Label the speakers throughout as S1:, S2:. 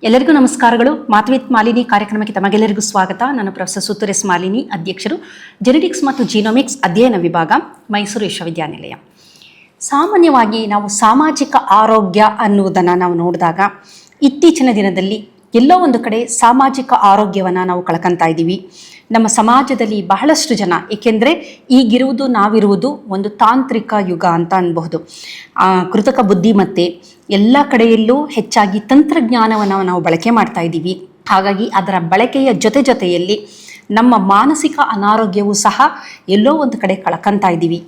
S1: ಎಲ್ಲರಿಗೂ ನಮಸ್ಕಾರಗಳು. ಮಾತು ವಿತ್ ಮಾಲಿನಿ ಕಾರ್ಯಕ್ರಮಕ್ಕೆ ತಮಗೆಲ್ಲರಿಗೂ ಸ್ವಾಗತ. ನಾನು ಪ್ರೊಫೆಸರ್ ಸುತ್ತೂರ್ ಎಸ್ ಮಾಲಿನಿ, ಅಧ್ಯಕ್ಷರು, ಜೆನೆಟಿಕ್ಸ್ ಮತ್ತು ಜೀನೋಮಿಕ್ಸ್ ಅಧ್ಯಯನ ವಿಭಾಗ, ಮೈಸೂರು ವಿಶ್ವವಿದ್ಯಾನಿಲಯ. ಸಾಮಾನ್ಯವಾಗಿ ನಾವು ಸಾಮಾಜಿಕ ಆರೋಗ್ಯ ಅನ್ನುವುದನ್ನು ನಾವು ನೋಡಿದಾಗ ಇತ್ತೀಚಿನ ದಿನದಲ್ಲಿ ಎಲ್ಲೋ ಒಂದು ಕಡೆ ಸಾಮಾಜಿಕ ಆರೋಗ್ಯವನ್ನು ನಾವು ಕಳ್ಕೊತಾ ಇದ್ದೀವಿ. ನಮ್ಮ ಸಮಾಜದಲ್ಲಿ ಬಹಳಷ್ಟು ಜನ, ಏಕೆಂದರೆ ಈಗಿರುವುದು ನಾವಿರುವುದು ಒಂದು ತಾಂತ್ರಿಕ ಯುಗ ಅಂತ ಅನ್ಬಹುದು. ಕೃತಕ ಬುದ್ಧಿಮತ್ತೆ ಎಲ್ಲ ಕಡೆಯಲ್ಲೂ ಹೆಚ್ಚಾಗಿ ತಂತ್ರಜ್ಞಾನವನ್ನು ನಾವು ಬಳಕೆ ಮಾಡ್ತಾ ಇದ್ದೀವಿ. ಹಾಗಾಗಿ ಅದರ ಬಳಕೆಯ ಜೊತೆಯಲ್ಲಿ ನಮ್ಮ ಮಾನಸಿಕ ಅನಾರೋಗ್ಯವೂ ಸಹ ಎಲ್ಲೋ ಒಂದು ಕಡೆ ಕಳ್ಕೊತಾ ಇದ್ದೀವಿ.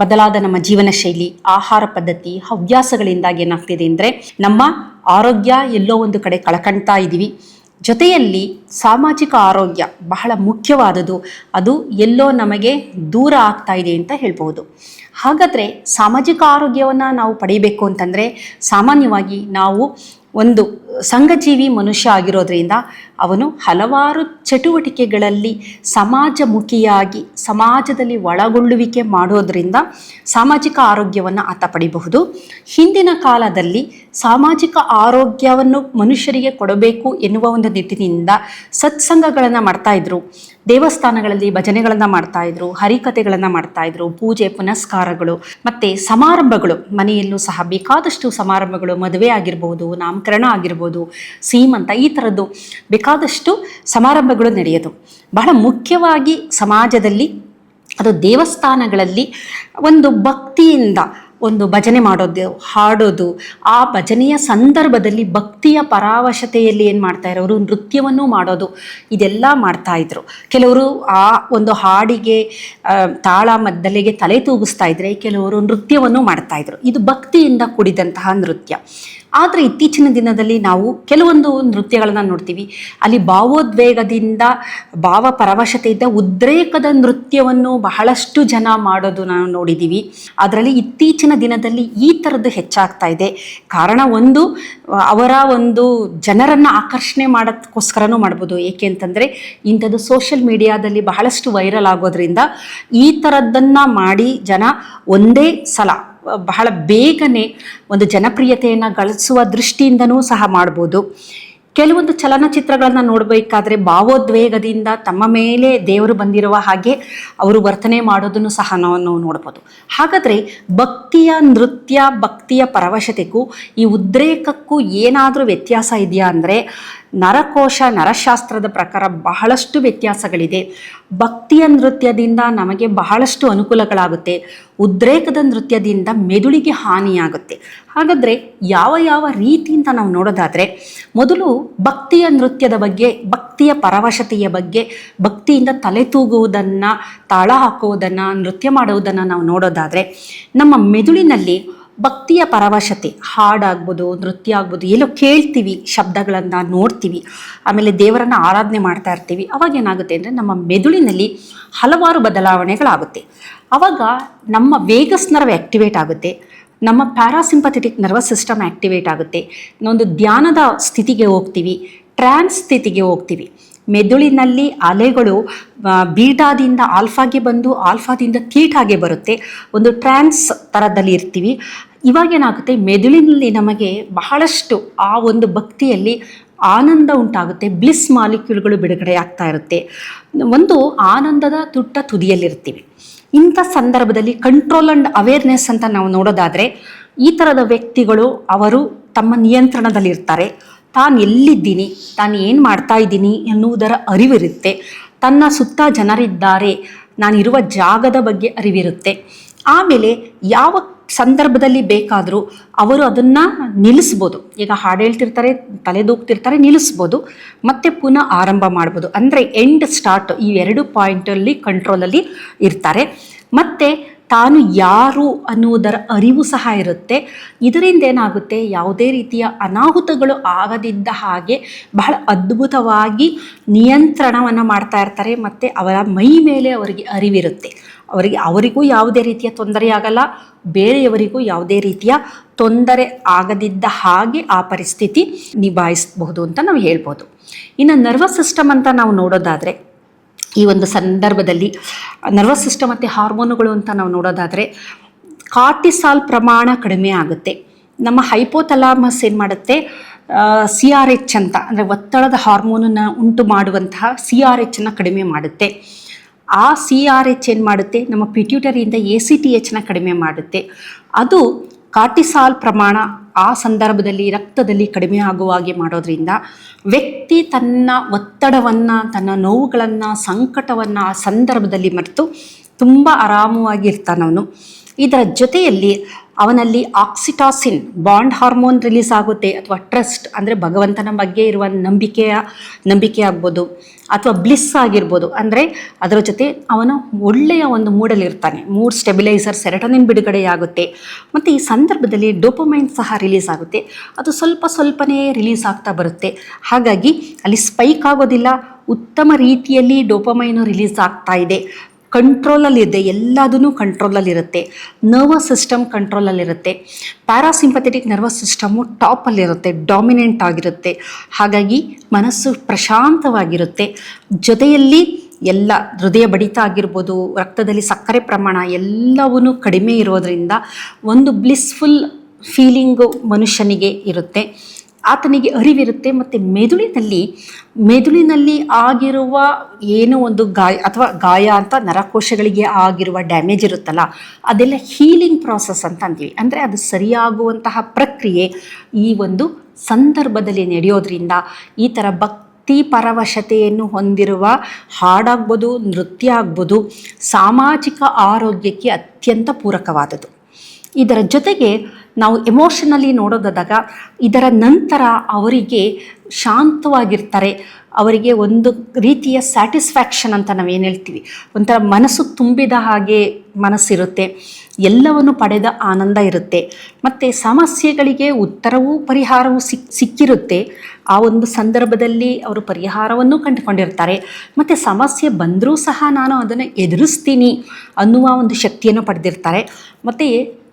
S1: ಬದಲಾದ ನಮ್ಮ ಜೀವನ ಶೈಲಿ, ಆಹಾರ ಪದ್ಧತಿ, ಹವ್ಯಾಸಗಳಿಂದಾಗಿ ಏನಾಗ್ತಿದೆ ಅಂದರೆ ನಮ್ಮ ಆರೋಗ್ಯ ಎಲ್ಲೋ ಒಂದು ಕಡೆ ಕಳ್ಕೊಳ್ತಾ ಇದ್ದೀವಿ. ಜೊತೆಯಲ್ಲಿ ಸಾಮಾಜಿಕ ಆರೋಗ್ಯ ಬಹಳ ಮುಖ್ಯವಾದದ್ದು, ಅದು ಎಲ್ಲೋ ನಮಗೆ ದೂರ ಆಗ್ತಾ ಇದೆ ಅಂತ ಹೇಳ್ಬೋದು. ಹಾಗಾದರೆ ಸಾಮಾಜಿಕ ಆರೋಗ್ಯವನ್ನು ನಾವು ಪಡೆಯಬೇಕು ಅಂತಂದರೆ ಸಾಮಾನ್ಯವಾಗಿ ನಾವು ಒಂದು ಸಂಘಜೀವಿ ಮನುಷ್ಯ ಆಗಿರೋದ್ರಿಂದ ಅವನು ಹಲವಾರು ಚಟುವಟಿಕೆಗಳಲ್ಲಿ ಸಮಾಜಮುಖಿಯಾಗಿ ಸಮಾಜದಲ್ಲಿ ಒಳಗೊಳ್ಳುವಿಕೆ ಮಾಡೋದ್ರಿಂದ ಸಾಮಾಜಿಕ ಆರೋಗ್ಯವನ್ನು ಆತ ಪಡೆಯಬಹುದು. ಹಿಂದಿನ ಕಾಲದಲ್ಲಿ ಸಾಮಾಜಿಕ ಆರೋಗ್ಯವನ್ನು ಮನುಷ್ಯರಿಗೆ ಕೊಡಬೇಕು ಎನ್ನುವ ಒಂದು ನಿಟ್ಟಿನಿಂದ ಸತ್ಸಂಗಗಳನ್ನು ಮಾಡ್ತಾಯಿದ್ರು, ದೇವಸ್ಥಾನಗಳಲ್ಲಿ ಭಜನೆಗಳನ್ನು ಮಾಡ್ತಾಯಿದ್ರು, ಹರಿಕಥೆಗಳನ್ನು ಮಾಡ್ತಾಯಿದ್ರು, ಪೂಜೆ ಪುನಸ್ಕಾರಗಳು ಮತ್ತು ಸಮಾರಂಭಗಳು, ಮನೆಯಲ್ಲೂ ಸಹ ಬೇಕಾದಷ್ಟು ಸಮಾರಂಭಗಳು, ಮದುವೆ ಆಗಿರ್ಬೋದು, ನಾಮಕರಣ ಆಗಿರ್ಬೋದು, ಸೀಮಂತ, ಈ ಥರದ್ದು ಬೇಕಾದಷ್ಟು ಸಮಾರಂಭಗಳು ನಡೆಯೋದು. ಬಹಳ ಮುಖ್ಯವಾಗಿ ಸಮಾಜದಲ್ಲಿ ಅದು ದೇವಸ್ಥಾನಗಳಲ್ಲಿ ಒಂದು ಭಕ್ತಿಯಿಂದ ಒಂದು ಭಜನೆ ಮಾಡೋದು, ಹಾಡೋದು, ಆ ಭಜನೆಯ ಸಂದರ್ಭದಲ್ಲಿ ಭಕ್ತಿಯ ಪರಾವಶತೆಯಲ್ಲಿ ಏನು ಮಾಡ್ತಾ ಇರೋರು ನೃತ್ಯವನ್ನು ಮಾಡೋದು, ಇದೆಲ್ಲ ಮಾಡ್ತಾಯಿದ್ರು. ಕೆಲವರು ಆ ಒಂದು ಹಾಡಿಗೆ ತಾಳ ಮದ್ದಲೆಗೆ ತಲೆ ತೂಗಿಸ್ತಾ ಇದ್ರೆ, ಕೆಲವರು ನೃತ್ಯವನ್ನು ಮಾಡ್ತಾಯಿದ್ರು. ಇದು ಭಕ್ತಿಯಿಂದ ಕೂಡಿದಂತಹ ನೃತ್ಯ. ಆದರೆ ಇತ್ತೀಚಿನ ದಿನದಲ್ಲಿ ನಾವು ಕೆಲವೊಂದು ನೃತ್ಯಗಳನ್ನು ನೋಡ್ತೀವಿ, ಅಲ್ಲಿ ಭಾವೋದ್ವೇಗದಿಂದ, ಭಾವ ಪರವಶತೆಯಿಂದ ಉದ್ರೇಕದ ನೃತ್ಯವನ್ನು ಬಹಳಷ್ಟು ಜನ ಮಾಡೋದು ನಾವು ನೋಡಿದ್ದೀವಿ. ಅದರಲ್ಲಿ ಇತ್ತೀಚಿನ ದಿನದಲ್ಲಿ ಈ ಥರದ್ದು ಹೆಚ್ಚಾಗ್ತಾ ಇದೆ. ಕಾರಣ ಒಂದು, ಅವರ ಒಂದು ಜನರನ್ನು ಆಕರ್ಷಣೆ ಮಾಡೋದಕ್ಕೋಸ್ಕರನೂ ಮಾಡ್ಬೋದು. ಏಕೆ ಅಂತಂದರೆ ಇಂಥದ್ದು ಸೋಷಿಯಲ್ ಮೀಡಿಯಾದಲ್ಲಿ ಬಹಳಷ್ಟು ವೈರಲ್ ಆಗೋದ್ರಿಂದ ಈ ಥರದ್ದನ್ನು ಮಾಡಿ ಜನ ಒಂದೇ ಸಲ ಬಹಳ ಬೇಗನೆ ಒಂದು ಜನಪ್ರಿಯತೆಯನ್ನು ಗಳಿಸುವ ದೃಷ್ಟಿಯಿಂದನೂ ಸಹ ಮಾಡ್ಬೋದು. ಕೆಲವೊಂದು ಚಲನಚಿತ್ರಗಳನ್ನ ನೋಡಬೇಕಾದ್ರೆ ಭಾವೋದ್ವೇಗದಿಂದ ತಮ್ಮ ಮೇಲೆ ದೇವರು ಬಂದಿರುವ ಹಾಗೆ ಅವರು ವರ್ತನೆ ಮಾಡೋದನ್ನು ಸಹ ನಾವು ನೋಡ್ಬೋದು. ಹಾಗಾದರೆ ಭಕ್ತಿಯ ನೃತ್ಯ, ಭಕ್ತಿಯ ಪರವಶತೆಗೂ ಈ ಉದ್ರೇಕಕ್ಕೂ ಏನಾದರೂ ವ್ಯತ್ಯಾಸ ಇದೆಯಾ ಅಂದರೆ ನರಕೋಶ, ನರಶಾಸ್ತ್ರದ ಪ್ರಕಾರ ಬಹಳಷ್ಟು ವ್ಯತ್ಯಾಸಗಳಿದೆ. ಭಕ್ತಿಯ ನೃತ್ಯದಿಂದ ನಮಗೆ ಬಹಳಷ್ಟು ಅನುಕೂಲಗಳಾಗುತ್ತೆ, ಉದ್ರೇಕದ ನೃತ್ಯದಿಂದ ಮೆದುಳಿಗೆ ಹಾನಿಯಾಗುತ್ತೆ. ಹಾಗಾದರೆ ಯಾವ ರೀತಿಯಿಂದ ನಾವು ನೋಡೋದಾದರೆ, ಮೊದಲು ಭಕ್ತಿಯ ನೃತ್ಯದ ಬಗ್ಗೆ, ಭಕ್ತಿಯ ಪರವಶತೆಯ ಬಗ್ಗೆ, ಭಕ್ತಿಯಿಂದ ತಲೆ ತೂಗುವುದನ್ನು, ತಾಳ ಹಾಕುವುದನ್ನು, ನೃತ್ಯ ಮಾಡುವುದನ್ನು ನಾವು ನೋಡೋದಾದರೆ, ನಮ್ಮ ಮೆದುಳಿನಲ್ಲಿ ಭಕ್ತಿಯ ಪರವಶತೆ, ಹಾಡಾಗ್ಬೋದು, ನೃತ್ಯ ಆಗ್ಬೋದು, ಎಲ್ಲೋ ಕೇಳ್ತೀವಿ, ಶಬ್ದಗಳನ್ನು ನೋಡ್ತೀವಿ, ಆಮೇಲೆ ದೇವರನ್ನು ಆರಾಧನೆ ಮಾಡ್ತಾ ಇರ್ತೀವಿ. ಅವಾಗ ಏನಾಗುತ್ತೆ ಅಂದರೆ ನಮ್ಮ ಮೆದುಳಿನಲ್ಲಿ ಹಲವಾರು ಬದಲಾವಣೆಗಳಾಗುತ್ತೆ. ಆವಾಗ ನಮ್ಮ ವೇಗಸ್ ನರ್ವ್ ಆ್ಯಕ್ಟಿವೇಟ್ ಆಗುತ್ತೆ, ನಮ್ಮ ಪ್ಯಾರಾಸಿಂಪಥೆಟಿಕ್ ನರ್ವಸ್ ಸಿಸ್ಟಮ್ ಆ್ಯಕ್ಟಿವೇಟ್ ಆಗುತ್ತೆ, ಒಂದು ಧ್ಯಾನದ ಸ್ಥಿತಿಗೆ ಹೋಗ್ತೀವಿ, ಟ್ರಾನ್ಸ್ ಸ್ಥಿತಿಗೆ ಹೋಗ್ತೀವಿ. ಮೆದುಳಿನಲ್ಲಿ ಅಲೆಗಳು ಬೀಟಾದಿಂದ ಆಲ್ಫಾಗೆ ಬಂದು ಆಲ್ಫಾದಿಂದ ಥೀಟಾಗೆ ಬರುತ್ತೆ, ಒಂದು ಟ್ರಾನ್ಸ್ ಥರದಲ್ಲಿ ಇರ್ತೀವಿ. ಇವಾಗೇನಾಗುತ್ತೆ, ಮೆದುಳಿನಲ್ಲಿ ನಮಗೆ ಬಹಳಷ್ಟು ಆ ಒಂದು ಭಕ್ತಿಯಲ್ಲಿ ಆನಂದ ಉಂಟಾಗುತ್ತೆ, ಬ್ಲಿಸ್ ಮಾಲಿಕ್ಯೂಲ್ಗಳು ಬಿಡುಗಡೆ ಆಗ್ತಾ ಇರುತ್ತೆ, ಒಂದು ಆನಂದದ ತುದಿಯಲ್ಲಿರ್ತೀವಿ. ಇಂಥ ಸಂದರ್ಭದಲ್ಲಿ ಕಂಟ್ರೋಲ್ ಆ್ಯಂಡ್ ಅವೇರ್ನೆಸ್ ಅಂತ ನಾವು ನೋಡೋದಾದರೆ, ಈ ಥರದ ವ್ಯಕ್ತಿಗಳು ಅವರು ತಮ್ಮ ನಿಯಂತ್ರಣದಲ್ಲಿರ್ತಾರೆ. ತಾನು ಎಲ್ಲಿದ್ದೀನಿ, ತಾನು ಏನು ಮಾಡ್ತಾ ಇದ್ದೀನಿ ಎನ್ನುವುದರ ಅರಿವಿರುತ್ತೆ, ತನ್ನ ಸುತ್ತ ಜನರಿದ್ದಾರೆ, ನಾನಿರುವ ಜಾಗದ ಬಗ್ಗೆ ಅರಿವಿರುತ್ತೆ. ಆಮೇಲೆ ಯಾವ ಸಂದರ್ಭದಲ್ಲಿ ಬೇಕಾದರೂ ಅವರು ಅದನ್ನು ನಿಲ್ಲಿಸ್ಬೋದು. ಈಗ ಹಾಡು ಹೇಳ್ತಿರ್ತಾರೆ, ತಲೆದೂಗ್ತಿರ್ತಾರೆ, ನಿಲ್ಲಿಸ್ಬೋದು, ಮತ್ತೆ ಪುನಃ ಆರಂಭ ಮಾಡ್ಬೋದು. ಅಂದರೆ ಎಂಡ್ ಸ್ಟಾರ್ಟ್, ಈ 2 ಪಾಯಿಂಟಲ್ಲಿ ಕಂಟ್ರೋಲಲ್ಲಿ ಇರ್ತಾರೆ. ಮತ್ತು ತಾನು ಯಾರು ಅನ್ನುವುದರ ಅರಿವು ಸಹ ಇರುತ್ತೆ. ಇದರಿಂದ ಏನಾಗುತ್ತೆ, ಯಾವುದೇ ರೀತಿಯ ಅನಾಹುತಗಳು ಆಗದಿದ್ದ ಹಾಗೆ ಬಹಳ ಅದ್ಭುತವಾಗಿ ನಿಯಂತ್ರಣವನ್ನು ಮಾಡ್ತಾ ಇರ್ತಾರೆ. ಮತ್ತು ಅವರ ಮೈ ಮೇಲೆ ಅವರಿಗೆ ಅರಿವಿರುತ್ತೆ, ಅವರಿಗೂ ಯಾವುದೇ ರೀತಿಯ ತೊಂದರೆ ಆಗಲ್ಲ, ಬೇರೆಯವರಿಗೂ ಯಾವುದೇ ರೀತಿಯ ತೊಂದರೆ ಆಗದಿದ್ದ ಹಾಗೆ ಆ ಪರಿಸ್ಥಿತಿ ನಿಭಾಯಿಸಬಹುದು ಅಂತ ನಾವು ಹೇಳ್ಬೋದು. ಇನ್ನು ನರ್ವಸ್ ಸಿಸ್ಟಮ್ ಅಂತ ನಾವು ನೋಡೋದಾದರೆ, ಈ ಒಂದು ಸಂದರ್ಭದಲ್ಲಿ ನರ್ವಸ್ ಸಿಸ್ಟಮ್ ಮತ್ತು ಹಾರ್ಮೋನುಗಳು ಅಂತ ನಾವು ನೋಡೋದಾದರೆ, ಕಾರ್ಟಿಸಾಲ್ ಪ್ರಮಾಣ ಕಡಿಮೆ ಆಗುತ್ತೆ. ನಮ್ಮ ಹೈಪೋಥಲಾಮಸ್ ಏನು ಮಾಡುತ್ತೆ, CRH ಅಂತ ಅಂದರೆ ಒತ್ತಡದ ಹಾರ್ಮೋನನ್ನು ಉಂಟು ಮಾಡುವಂತಹ CRH ಕಡಿಮೆ ಮಾಡುತ್ತೆ. ಆ CRH ಏನು ಮಾಡುತ್ತೆ, ನಮ್ಮ ಪಿಟ್ಯೂಟರಿಯಿಂದ ACTH ಕಡಿಮೆ ಮಾಡುತ್ತೆ. ಅದು ಕಾರ್ಟಿಸಾಲ್ ಪ್ರಮಾಣ ಆ ಸಂದರ್ಭದಲ್ಲಿ ರಕ್ತದಲ್ಲಿ ಕಡಿಮೆ ಆಗುವ ಹಾಗೆ ಮಾಡೋದ್ರಿಂದ ವ್ಯಕ್ತಿ ತನ್ನ ಒತ್ತಡವನ್ನು, ತನ್ನ ನೋವುಗಳನ್ನು, ಸಂಕಟವನ್ನು ಆ ಸಂದರ್ಭದಲ್ಲಿ ಮರೆತು ತುಂಬ ಆರಾಮವಾಗಿ ಇರ್ತಾನವನು. ಇದರ ಜೊತೆಯಲ್ಲಿ ಅವನಲ್ಲಿ ಆಕ್ಸಿಟಾಸಿನ್ ಬಾಂಡ್ ಹಾರ್ಮೋನ್ ರಿಲೀಸ್ ಆಗುತ್ತೆ, ಅಥವಾ ಟ್ರಸ್ಟ್ ಅಂದರೆ ಭಗವಂತನ ಬಗ್ಗೆ ಇರುವ ನಂಬಿಕೆ ಆಗ್ಬೋದು, ಅಥವಾ ಬ್ಲಿಸ್ ಆಗಿರ್ಬೋದು. ಅಂದರೆ ಅದರ ಜೊತೆ ಅವನು ಒಳ್ಳೆಯ ಒಂದು ಮೂಡಲ್ಲಿರ್ತಾನೆ, ಮೂಡ್ ಸ್ಟೆಬಿಲೈಸರ್ ಸೆರೆಟೋನಿನ್ ಬಿಡುಗಡೆಯಾಗುತ್ತೆ. ಮತ್ತು ಈ ಸಂದರ್ಭದಲ್ಲಿ ಡೋಪಮೈನ್ ಸಹ ರಿಲೀಸ್ ಆಗುತ್ತೆ. ಅದು ಸ್ವಲ್ಪನೇ ರಿಲೀಸ್ ಆಗ್ತಾ ಬರುತ್ತೆ. ಹಾಗಾಗಿ ಅಲ್ಲಿ ಸ್ಪೈಕ್ ಆಗೋದಿಲ್ಲ, ಉತ್ತಮ ರೀತಿಯಲ್ಲಿ ಡೋಪಮೈನು ರಿಲೀಸ್ ಆಗ್ತಾ ಇದೆ. ಕಂಟ್ರೋಲಲ್ಲಿದೆ, ಎಲ್ಲದೂ ಕಂಟ್ರೋಲಲ್ಲಿರುತ್ತೆ. ನರ್ವಸ್ ಸಿಸ್ಟಮ್ ಕಂಟ್ರೋಲಲ್ಲಿರುತ್ತೆ. ಪ್ಯಾರಾಸಿಂಪಥೆಟಿಕ್ ನರ್ವಸ್ ಸಿಸ್ಟಮು ಟಾಪಲ್ಲಿರುತ್ತೆ, ಡಾಮಿನೆಂಟ್ ಆಗಿರುತ್ತೆ. ಹಾಗಾಗಿ ಮನಸ್ಸು ಪ್ರಶಾಂತವಾಗಿರುತ್ತೆ. ಜೊತೆಯಲ್ಲಿ ಎಲ್ಲ ಹೃದಯ ಬಡಿತ ಆಗಿರ್ಬೋದು, ರಕ್ತದಲ್ಲಿ ಸಕ್ಕರೆ ಪ್ರಮಾಣ ಎಲ್ಲವೂ ಕಡಿಮೆ ಇರೋದರಿಂದ ಒಂದು ಬ್ಲಿಸ್ಫುಲ್ ಫೀಲಿಂಗು ಮನುಷ್ಯನಿಗೆ ಇರುತ್ತೆ. ಆತನಿಗೆ ಅರಿವಿರುತ್ತೆ. ಮತ್ತು ಮೆದುಳಿನಲ್ಲಿ ಆಗಿರುವ ಏನೋ ಒಂದು ಗಾಯ ಅಂತ ನರಕೋಶಗಳಿಗೆ ಆಗಿರುವ ಡ್ಯಾಮೇಜ್ ಇರುತ್ತಲ್ಲ, ಅದೆಲ್ಲ ಹೀಲಿಂಗ್ ಪ್ರಾಸೆಸ್ ಅಂತ ಅಂತೀವಿ. ಅಂದರೆ ಅದು ಸರಿಯಾಗುವಂತಹ ಪ್ರಕ್ರಿಯೆ ಈ ಒಂದು ಸಂದರ್ಭದಲ್ಲಿ ನಡೆಯೋದ್ರಿಂದ ಈ ಥರ ಭಕ್ತಿ ಪರವಶತೆಯನ್ನು ಹೊಂದಿರುವ ಹಾಡಾಗ್ಬೋದು, ನೃತ್ಯ ಆಗ್ಬೋದು, ಸಾಮಾಜಿಕ ಆರೋಗ್ಯಕ್ಕೆ ಅತ್ಯಂತ ಪೂರಕವಾದದ್ದು. ಇದರ ಜೊತೆಗೆ ನಾವು ಎಮೋಷನಲಿ ನೋಡೋದಾದಾಗ ಇದರ ನಂತರ ಅವರಿಗೆ ಶಾಂತವಾಗಿರ್ತಾರೆ. ಅವರಿಗೆ ಒಂದು ರೀತಿಯ ಸ್ಯಾಟಿಸ್ಫ್ಯಾಕ್ಷನ್ ಅಂತ ನಾವೇನು ಹೇಳ್ತೀವಿ, ಒಂಥರ ಮನಸ್ಸು ತುಂಬಿದ ಹಾಗೆ ಮನಸ್ಸಿರುತ್ತೆ, ಎಲ್ಲವನ್ನು ಪಡೆದ ಆನಂದ ಇರುತ್ತೆ. ಮತ್ತು ಸಮಸ್ಯೆಗಳಿಗೆ ಉತ್ತರವೂ ಪರಿಹಾರವೂ ಸಿಕ್ಕಿರುತ್ತೆ. ಆ ಒಂದು ಸಂದರ್ಭದಲ್ಲಿ ಅವರು ಪರಿಹಾರವನ್ನು ಕಂಡುಕೊಂಡಿರ್ತಾರೆ. ಮತ್ತು ಸಮಸ್ಯೆ ಬಂದರೂ ಸಹ ನಾನು ಅದನ್ನು ಎದುರಿಸ್ತೀನಿ ಅನ್ನುವ ಒಂದು ಶಕ್ತಿಯನ್ನು ಪಡೆದಿರ್ತಾರೆ. ಮತ್ತು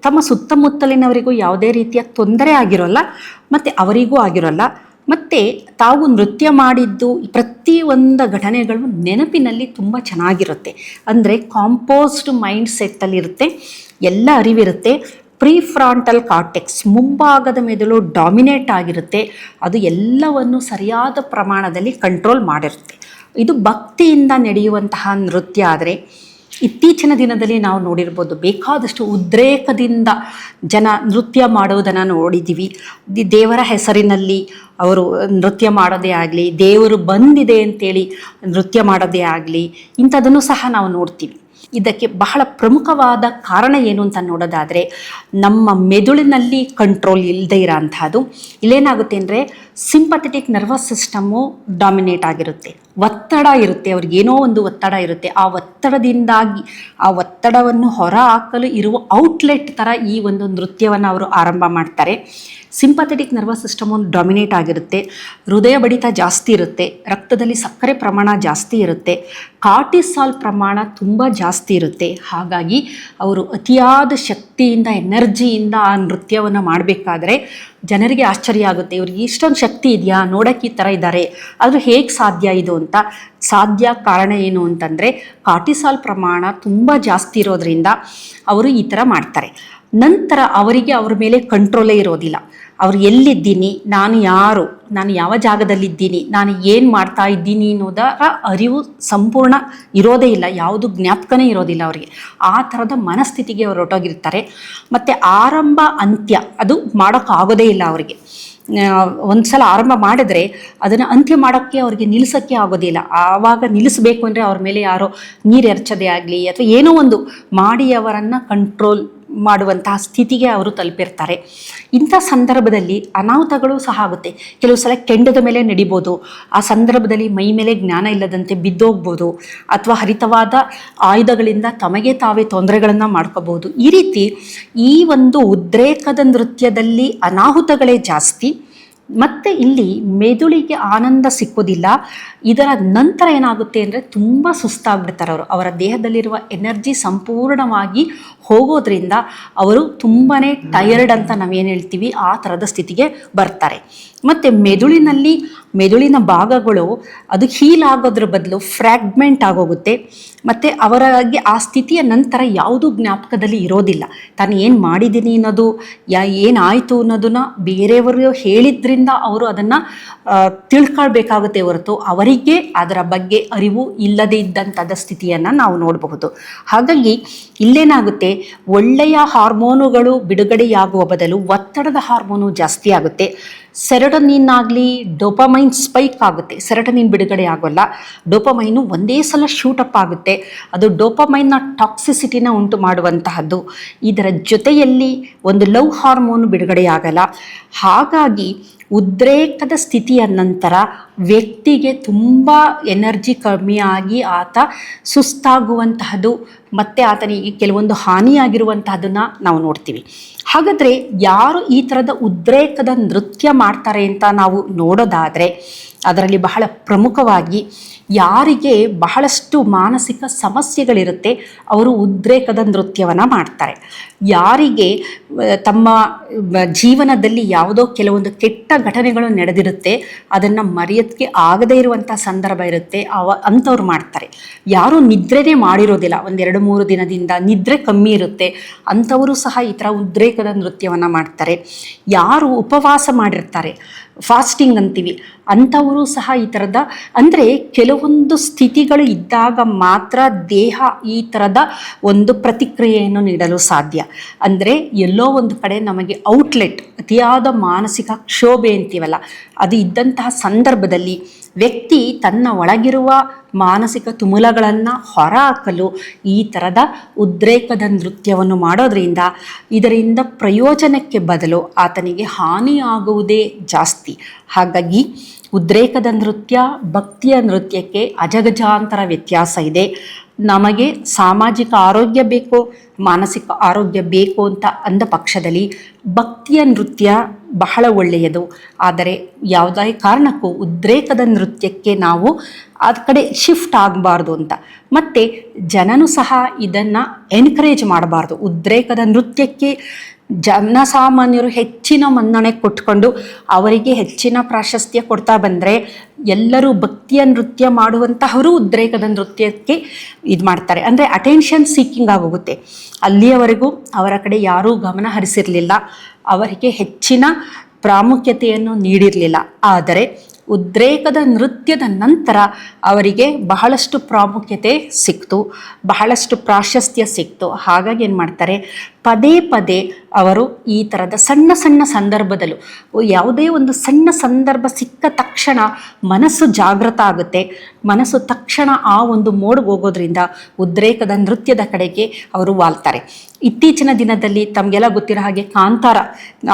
S1: ತಮ್ಮ ಸುತ್ತಮುತ್ತಲಿನವರಿಗೂ ಯಾವುದೇ ರೀತಿಯ ತೊಂದರೆ ಆಗಿರೋಲ್ಲ, ಮತ್ತು ಅವರಿಗೂ ಆಗಿರೋಲ್ಲ. ಮತ್ತು ತಾವು ನೃತ್ಯ ಮಾಡಿದ್ದು ಪ್ರತಿಯೊಂದು ಘಟನೆಗಳು ನೆನಪಿನಲ್ಲಿ ತುಂಬ ಚೆನ್ನಾಗಿರುತ್ತೆ. ಅಂದರೆ ಕಾಂಪೋಸ್ಡ್ ಮೈಂಡ್ ಸೆಟ್ಟಲ್ಲಿರುತ್ತೆ, ಎಲ್ಲ ಅರಿವಿರುತ್ತೆ. ಪ್ರೀಫ್ರಾಂಟಲ್ ಕಾರ್ಟೆಕ್ಸ್ ಮುಂಭಾಗದ ಮೆದುಳು ಡಾಮಿನೇಟ್ ಆಗಿರುತ್ತೆ. ಅದು ಎಲ್ಲವನ್ನು ಸರಿಯಾದ ಪ್ರಮಾಣದಲ್ಲಿ ಕಂಟ್ರೋಲ್ ಮಾಡಿರುತ್ತೆ. ಇದು ಭಕ್ತಿಯಿಂದ ನಡೆಯುವಂತಹ ನೃತ್ಯ. ಆದರೆ ಇತ್ತೀಚಿನ ದಿನದಲ್ಲಿ ನಾವು ನೋಡಿರ್ಬೋದು, ಬೇಕಾದಷ್ಟು ಉದ್ರೇಕದಿಂದ ಜನ ನೃತ್ಯ ಮಾಡೋದನ್ನು ನೋಡಿದ್ದೀವಿ. ದೇವರ ಹೆಸರಿನಲ್ಲಿ ಅವರು ನೃತ್ಯ ಮಾಡೋದೇ ಆಗಲಿ, ದೇವರು ಬಂದಿದೆ ಅಂತೇಳಿ ನೃತ್ಯ ಮಾಡೋದೇ ಆಗಲಿ, ಇಂಥದನ್ನು ಸಹ ನಾವು ನೋಡ್ತೀವಿ. ಇದಕ್ಕೆ ಬಹಳ ಪ್ರಮುಖವಾದ ಕಾರಣ ಏನು ಅಂತ ನೋಡೋದಾದರೆ, ನಮ್ಮ ಮೆದುಳಿನಲ್ಲಿ ಕಂಟ್ರೋಲ್ ಇಲ್ಲದೆ ಇರೋ ಅಂಥದ್ದು. ಇಲ್ಲೇನಾಗುತ್ತೆ ಅಂದರೆ ಸಿಂಪಥೆಟಿಕ್ ನರ್ವಸ್ ಸಿಸ್ಟಮ್ಮು ಡಾಮಿನೇಟ್ ಆಗಿರುತ್ತೆ, ಒತ್ತಡ ಇರುತ್ತೆ, ಅವ್ರಿಗೇನೋ ಒಂದು ಒತ್ತಡ ಇರುತ್ತೆ. ಆ ಒತ್ತಡದಿಂದಾಗಿ ಆ ಒತ್ತಡವನ್ನು ಹೊರ ಹಾಕಲು ಇರುವ ಔಟ್ಲೆಟ್ ಥರ ಈ ಒಂದು ನೃತ್ಯವನ್ನು ಅವರು ಆರಂಭ ಮಾಡ್ತಾರೆ. ಸಿಂಪಥೆಟಿಕ್ ನರ್ವಸ್ ಸಿಸ್ಟಮು ಡಾಮಿನೇಟ್ ಆಗಿರುತ್ತೆ, ಹೃದಯ ಬಡಿತ ಜಾಸ್ತಿ ಇರುತ್ತೆ, ರಕ್ತದಲ್ಲಿ ಸಕ್ಕರೆ ಪ್ರಮಾಣ ಜಾಸ್ತಿ ಇರುತ್ತೆ, ಕಾರ್ಟಿಸಾಲ್ ಪ್ರಮಾಣ ತುಂಬ ಜಾಸ್ತಿ ಇರುತ್ತೆ. ಹಾಗಾಗಿ ಅವರು ಅತಿಯಾದ ಶಕ್ತಿಯಿಂದ, ಎನರ್ಜಿಯಿಂದ ಆ ನೃತ್ಯವನ್ನು ಮಾಡಬೇಕಾದ್ರೆ ಜನರಿಗೆ ಆಶ್ಚರ್ಯ ಆಗುತ್ತೆ. ಇವ್ರಿಗೆ ಇಷ್ಟೊಂದು ಶಕ್ತಿ ಇದೆಯಾ, ನೋಡೋಕ್ಕೆ ಈ ಥರ ಇದ್ದಾರೆ, ಆದರೂ ಹೇಗೆ ಸಾಧ್ಯ ಇದು ಅಂತ. ಕಾರಣ ಏನು ಅಂತಂದರೆ ಕಾರ್ಟಿಸಾಲ್ ಪ್ರಮಾಣ ತುಂಬ ಜಾಸ್ತಿ ಇರೋದ್ರಿಂದ ಅವರು ಈ ಥರ ಮಾಡ್ತಾರೆ. ನಂತರ ಅವರಿಗೆ ಅವ್ರ ಮೇಲೆ ಕಂಟ್ರೋಲೇ ಇರೋದಿಲ್ಲ. ಅವ್ರು ಎಲ್ಲಿದ್ದೀನಿ, ನಾನು ಯಾರು, ನಾನು ಯಾವ ಜಾಗದಲ್ಲಿದ್ದೀನಿ, ನಾನು ಏನು ಮಾಡ್ತಾ ಇದ್ದೀನಿ ಅನ್ನೋದರ ಅರಿವು ಸಂಪೂರ್ಣ ಇರೋದೇ ಇಲ್ಲ, ಯಾವುದು ಜ್ಞಾಪಕನೇ ಇರೋದಿಲ್ಲ ಅವರಿಗೆ. ಆ ಥರದ ಮನಸ್ಥಿತಿಗೆ ಅವರು ಹೊರಟೋಗಿರ್ತಾರೆ. ಮತ್ತು ಆರಂಭ ಅಂತ್ಯ ಅದು ಮಾಡೋಕ್ಕಾಗೋದೇ ಇಲ್ಲ ಅವರಿಗೆ. ಒಂದು ಸಲ ಆರಂಭ ಮಾಡಿದ್ರೆ ಅದನ್ನು ಅಂತ್ಯ ಮಾಡೋಕ್ಕೆ ಅವ್ರಿಗೆ ನಿಲ್ಲಿಸೋಕ್ಕೆ ಆಗೋದಿಲ್ಲ. ಆವಾಗ ನಿಲ್ಲಿಸಬೇಕು ಅಂದರೆ ಅವ್ರ ಮೇಲೆ ಯಾರೋ ನೀರು ಎರಚೋದೇ ಆಗಲಿ ಅಥವಾ ಏನೋ ಒಂದು ಮಾಡಿ ಅವರನ್ನು ಕಂಟ್ರೋಲ್ ಮಾಡುವಂತಹ ಸ್ಥಿತಿಗೆ ಅವರು ತಲುಪಿರ್ತಾರೆ. ಇಂಥ ಸಂದರ್ಭದಲ್ಲಿ ಅನಾಹುತಗಳು ಸಹ ಆಗುತ್ತೆ. ಕೆಲವು ಸಲ ಕೆಂಡದ ಮೇಲೆ ನಡಿಬೋದು. ಆ ಸಂದರ್ಭದಲ್ಲಿ ಮೈ ಮೇಲೆ ಜ್ಞಾನ ಇಲ್ಲದಂತೆ ಬಿದ್ದೋಗ್ಬೋದು, ಅಥವಾ ಹರಿತವಾದ ಆಯುಧಗಳಿಂದ ತಮಗೆ ತಾವೇ ತೊಂದರೆಗಳನ್ನು ಮಾಡ್ಕೋಬಹುದು. ಈ ರೀತಿ ಈ ಒಂದು ಉದ್ರೇಕದ ನೃತ್ಯದಲ್ಲಿ ಅನಾಹುತಗಳೇ ಜಾಸ್ತಿ. ಮತ್ತು ಇಲ್ಲಿ ಮೆದುಳಿಗೆ ಆನಂದ ಸಿಕ್ಕೋದಿಲ್ಲ. ಇದರ ನಂತರ ಏನಾಗುತ್ತೆ ಅಂದರೆ ತುಂಬ ಸುಸ್ತಾಗ್ಬಿಡ್ತಾರೆ ಅವರು. ಅವರ ದೇಹದಲ್ಲಿರುವ ಎನರ್ಜಿ ಸಂಪೂರ್ಣವಾಗಿ ಹೋಗೋದ್ರಿಂದ ಅವರು ತುಂಬಾ ಟಯರ್ಡ್ ಅಂತ ನಾವೇನು ಹೇಳ್ತೀವಿ ಆ ಥರದ ಸ್ಥಿತಿಗೆ ಬರ್ತಾರೆ. ಮತ್ತು ಮೆದುಳಿನಲ್ಲಿ ಮೆದುಳಿನ ಭಾಗಗಳು ಅದು ಹೀಲ್ ಆಗೋದ್ರ ಬದಲು ಫ್ರ್ಯಾಗ್ಮೆಂಟ್ ಆಗೋಗುತ್ತೆ. ಮತ್ತು ಅವರಿಗೆ ಆ ಸ್ಥಿತಿಯ ನಂತರ ಯಾವುದೂ ಜ್ಞಾಪಕದಲ್ಲಿ ಇರೋದಿಲ್ಲ. ತಾನು ಏನು ಮಾಡಿದ್ದೀನಿ ಅನ್ನೋದು, ಏನಾಯಿತು ಅನ್ನೋದನ್ನ ಬೇರೆಯವರು ಹೇಳಿದ್ರಿಂದ ಅವರು ಅದನ್ನು ತಿಳ್ಕೊಳ್ಬೇಕಾಗುತ್ತೆ ಹೊರತು ಅವರಿಗೆ ಅದರ ಬಗ್ಗೆ ಅರಿವು ಇಲ್ಲದೇ ಇದ್ದಂಥದ್ದು ಸ್ಥಿತಿಯನ್ನು ನಾವು ನೋಡಬಹುದು. ಹಾಗಾಗಿ ಇಲ್ಲೇನಾಗುತ್ತೆ, ಒಳ್ಳೆಯ ಹಾರ್ಮೋನುಗಳು ಬಿಡುಗಡೆಯಾಗುವ ಬದಲು ಒತ್ತಡದ ಹಾರ್ಮೋನು ಜಾಸ್ತಿ ಆಗುತ್ತೆ. ಸೆರೋಟೋನಿನ್ ಆಗಲಿ ಡೋಪಮೈನ್ ಸ್ಪೈಕ್ ಆಗುತ್ತೆ. ಸೆರೋಟೋನಿನ್ ಬಿಡುಗಡೆ ಆಗೋಲ್ಲ, ಡೋಪಮೈನು ಒಂದೇ ಸಲ ಶೂಟಪ್ ಆಗುತ್ತೆ. ಅದು ಡೋಪಮೈನ್ನ ಟಾಕ್ಸಿಸಿಟಿನ ಉಂಟು ಮಾಡುವಂತಹದ್ದು. ಇದರ ಜೊತೆಯಲ್ಲಿ ಒಂದು ಲವ್ ಹಾರ್ಮೋನು ಬಿಡುಗಡೆ ಆಗಲ್ಲ. ಹಾಗಾಗಿ ಉದ್ರೇಕದ ಸ್ಥಿತಿಯ ನಂತರ ವ್ಯಕ್ತಿಗೆ ತುಂಬ ಎನರ್ಜಿ ಕಮ್ಮಿಯಾಗಿ ಆತ ಸುಸ್ತಾಗುವಂತಹದ್ದು ಮತ್ತು ಆತನಿಗೆ ಕೆಲವೊಂದು ಹಾನಿಯಾಗಿರುವಂತಹದನ್ನು ನಾವು ನೋಡ್ತೀವಿ. ಹಾಗಾದರೆ ಯಾರು ಈ ಥರದ ಉದ್ರೇಕದ ನೃತ್ಯ ಮಾಡ್ತಾರೆ ಅಂತ ನಾವು ನೋಡೋದಾದರೆ, ಅದರಲ್ಲಿ ಬಹಳ ಪ್ರಮುಖವಾಗಿ ಯಾರಿಗೆ ಬಹಳಷ್ಟು ಮಾನಸಿಕ ಸಮಸ್ಯೆಗಳಿರುತ್ತೆ ಅವರು ಉದ್ರೇಕದ ನೃತ್ಯವನ್ನು ಮಾಡ್ತಾರೆ. ಯಾರಿಗೆ ತಮ್ಮ ಜೀವನದಲ್ಲಿ ಯಾವುದೋ ಕೆಲವೊಂದು ಕೆಟ್ಟ ಘಟನೆಗಳು ನಡೆದಿರುತ್ತೆ, ಅದನ್ನು ಮರೆಯೋಕ್ಕೆ ಆಗದೇ ಇರುವಂಥ ಸಂದರ್ಭ ಇರುತ್ತೆ, ಅಂಥವ್ರು ಮಾಡ್ತಾರೆ. ಯಾರು ನಿದ್ರೆನೇ ಮಾಡಿರೋದಿಲ್ಲ, 1-2-3 ದಿನದಿಂದ ನಿದ್ರೆ ಕಮ್ಮಿ ಇರುತ್ತೆ, ಅಂಥವರು ಸಹ ಈ ಥರ ಉದ್ರೇಕದ ನೃತ್ಯವನ್ನು ಮಾಡ್ತಾರೆ. ಯಾರು ಉಪವಾಸ ಮಾಡಿರ್ತಾರೆ, ಫಾಸ್ಟಿಂಗ್ ಅಂತೀವಿ, ಅಂಥವರು ಸಹ ಈ ಥರದ, ಅಂದರೆ ಕೆಲವೊಂದು ಸ್ಥಿತಿಗಳು ಇದ್ದಾಗ ಮಾತ್ರ ದೇಹ ಈ ಥರದ ಒಂದು ಪ್ರತಿಕ್ರಿಯೆಯನ್ನು ನೀಡಲು ಸಾಧ್ಯ. ಅಂದರೆ ಎಲ್ಲೋ ಒಂದು ಕಡೆ ನಮಗೆ ಔಟ್ಲೆಟ್, ಅತಿಯಾದ ಮಾನಸಿಕ ಕ್ಷೋಭೆ ಅಂತೀವಲ್ಲ, ಅದು ಇದ್ದಂತಹ ಸಂದರ್ಭದಲ್ಲಿ ವ್ಯಕ್ತಿ ತನ್ನ ಒಳಗಿರುವ ಮಾನಸಿಕ ತುಮುಲಗಳನ್ನು ಹೊರಹಾಕಲು ಈ ಥರದ ಉದ್ರೇಕದ ನೃತ್ಯವನ್ನು ಮಾಡೋದ್ರಿಂದ ಇದರಿಂದ ಪ್ರಯೋಜನಕ್ಕೆ ಬದಲು ಆತನಿಗೆ ಹಾನಿಯಾಗುವುದೇ ಜಾಸ್ತಿ. ಹಾಗಾಗಿ ಉದ್ರೇಕದ ನೃತ್ಯ ಭಕ್ತಿಯ ನೃತ್ಯಕ್ಕೆ ಅಜಗಜಾಂತರ ವ್ಯತ್ಯಾಸ ಇದೆ. ನಮಗೆ ಸಾಮಾಜಿಕ ಆರೋಗ್ಯ ಬೇಕು, ಮಾನಸಿಕ ಆರೋಗ್ಯ ಬೇಕು ಅಂತ ಅಂದ ಪಕ್ಷದಲ್ಲಿ ಭಕ್ತಿಯ ನೃತ್ಯ ಬಹಳ ಒಳ್ಳೆಯದು. ಆದರೆ ಯಾವುದೇ ಕಾರಣಕ್ಕೂ ಉದ್ರೇಕದ ನೃತ್ಯಕ್ಕೆ ನಾವು ಅದ ಕಡೆ ಶಿಫ್ಟ್ ಆಗಬಾರ್ದು ಅಂತ. ಮತ್ತು ಜನನೂ ಸಹ ಇದನ್ನು ಎನ್ಕರೇಜ್ ಮಾಡಬಾರ್ದು. ಉದ್ರೇಕದ ನೃತ್ಯಕ್ಕೆ ಜನಸಾಮಾನ್ಯರು ಹೆಚ್ಚಿನ ಮನ್ನಣೆ ಕೊಟ್ಕೊಂಡು ಅವರಿಗೆ ಹೆಚ್ಚಿನ ಪ್ರಾಶಸ್ತ್ಯ ಕೊಡ್ತಾ ಬಂದರೆ ಎಲ್ಲರೂ ಭಕ್ತಿಯ ನೃತ್ಯ ಮಾಡುವಂತಹವರು ಉದ್ರೇಕದ ನೃತ್ಯಕ್ಕೆ ಇದು ಮಾಡ್ತಾರೆ. ಅಂದರೆ ಅಟೆನ್ಷನ್ ಸೀಕಿಂಗ್ ಆಗೋಗುತ್ತೆ. ಅಲ್ಲಿಯವರೆಗೂ ಅವರ ಕಡೆ ಯಾರೂ ಗಮನ ಹರಿಸಿರಲಿಲ್ಲ, ಅವರಿಗೆ ಹೆಚ್ಚಿನ ಪ್ರಾಮುಖ್ಯತೆಯನ್ನು ನೀಡಿರಲಿಲ್ಲ. ಆದರೆ ಉದ್ರೇಕದ ನೃತ್ಯದ ನಂತರ ಅವರಿಗೆ ಬಹಳಷ್ಟು ಪ್ರಾಮುಖ್ಯತೆ ಸಿಕ್ತು, ಬಹಳಷ್ಟು ಪ್ರಾಶಸ್ತ್ಯ ಸಿಕ್ತು. ಹಾಗಾಗಿ ಏನು ಮಾಡ್ತಾರೆ, ಪದೇ ಪದೇ ಅವರು ಈ ಥರದ ಸಣ್ಣ ಸಣ್ಣ ಸಂದರ್ಭದಲ್ಲೂ, ಯಾವುದೇ ಒಂದು ಸಣ್ಣ ಸಂದರ್ಭ ಸಿಕ್ಕ ತಕ್ಷಣ ಮನಸ್ಸು ಜಾಗೃತ ಆಗುತ್ತೆ. ಮನಸ್ಸು ತಕ್ಷಣ ಆ ಒಂದು ಮೋಡ್ಗೆ ಹೋಗೋದ್ರಿಂದ ಉದ್ರೇಕದ ನೃತ್ಯದ ಕಡೆಗೆ ಅವರು ವಾಲ್ತಾರೆ. ಇತ್ತೀಚಿನ ದಿನದಲ್ಲಿ ತಮಗೆಲ್ಲ ಗೊತ್ತಿರೋ ಹಾಗೆ ಕಾಂತಾರ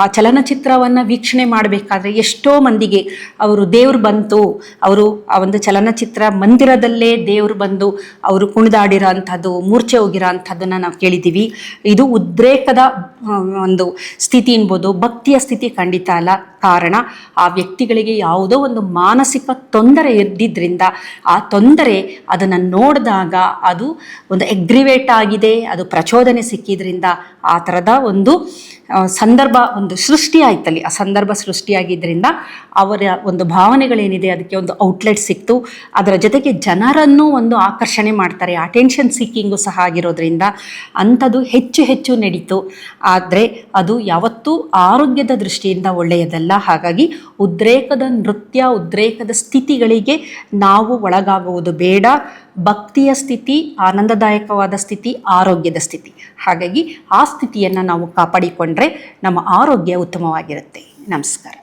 S1: ಆ ಚಲನಚಿತ್ರವನ್ನು ವೀಕ್ಷಣೆ ಮಾಡಬೇಕಾದ್ರೆ ಎಷ್ಟೋ ಮಂದಿಗೆ ಅವರು ದೇವ್ರು ಬಂತು, ಅವರು ಆ ಒಂದು ಚಲನಚಿತ್ರ ಮಂದಿರದಲ್ಲೇ ದೇವರು ಬಂದು ಅವರು ಕುಣಿದಾಡಿರೋ ಅಂಥದ್ದು, ಮೂರ್ಛೆ ಹೋಗಿರೋ ಅಂಥದ್ದನ್ನು ನಾವು ಕೇಳಿದ್ದೀವಿ. ಇದು ಉದ್ರೇಕದ ಒಂದು ಸ್ಥಿತಿ ಎನ್ಬೋದು, ಭಕ್ತಿಯ ಸ್ಥಿತಿ ಖಂಡಿತ ಅಲ್ಲ. ಕಾರಣ ಆ ವ್ಯಕ್ತಿಗಳಿಗೆ ಯಾವುದೋ ಒಂದು ಮಾನಸಿಕ ತೊಂದರೆ ಇದ್ದಿದ್ದರಿಂದ ಆ ತೊಂದರೆ ಅದನ್ನು ನೋಡಿದಾಗ ಅದು ಒಂದು ಎಗ್ರಿವೇಟ್ ಆಗಿದೆ, ಅದು ಪ್ರಚೋದನೆ ಸಿಕ್ಕಿದ್ರಿಂದ ಆ ಥರದ ಒಂದು ಸಂದರ್ಭ ಒಂದು ಸೃಷ್ಟಿ ಆಯ್ತಲ್ಲಿ. ಆ ಸಂದರ್ಭ ಸೃಷ್ಟಿಯಾಗಿದ್ದರಿಂದ ಅವರ ಒಂದು ಭಾವನೆಗಳೇನಿದೆ ಅದಕ್ಕೆ ಒಂದು ಔಟ್ಲೆಟ್ ಸಿಕ್ತು. ಅದರ ಜೊತೆಗೆ ಜನರನ್ನು ಒಂದು ಆಕರ್ಷಣೆ ಮಾಡ್ತಾರೆ, ಅಟೆನ್ಷನ್ ಸೀಕಿಂಗು ಸಹ ಆಗಿರೋದ್ರಿಂದ ಅಂಥದ್ದು ಹೆಚ್ಚು ಹೆಚ್ಚು ನಡೀತು. ಆದರೆ ಅದು ಯಾವತ್ತೂ ಆರೋಗ್ಯದ ದೃಷ್ಟಿಯಿಂದ ಒಳ್ಳೆಯದಲ್ಲ. ಹಾಗಾಗಿ ಉದ್ರೇಕದ ನೃತ್ಯ, ಉದ್ರೇಕದ ಸ್ಥಿತಿಗಳಿಗೆ ನಾವು ಒಳಗಾಗುವುದು ಬೇಡ. ಭಕ್ತಿಯ ಸ್ಥಿತಿ ಆನಂದದಾಯಕವಾದ ಸ್ಥಿತಿ, ಆರೋಗ್ಯದ ಸ್ಥಿತಿ. ಹಾಗಾಗಿ ಆ ಸ್ಥಿತಿಯನ್ನು ನಾವು ಕಾಪಾಡಿಕೊಂಡ್ರೆ ನಮ್ಮ ಆರೋಗ್ಯ ಉತ್ತಮವಾಗಿರುತ್ತೆ. ನಮಸ್ಕಾರ.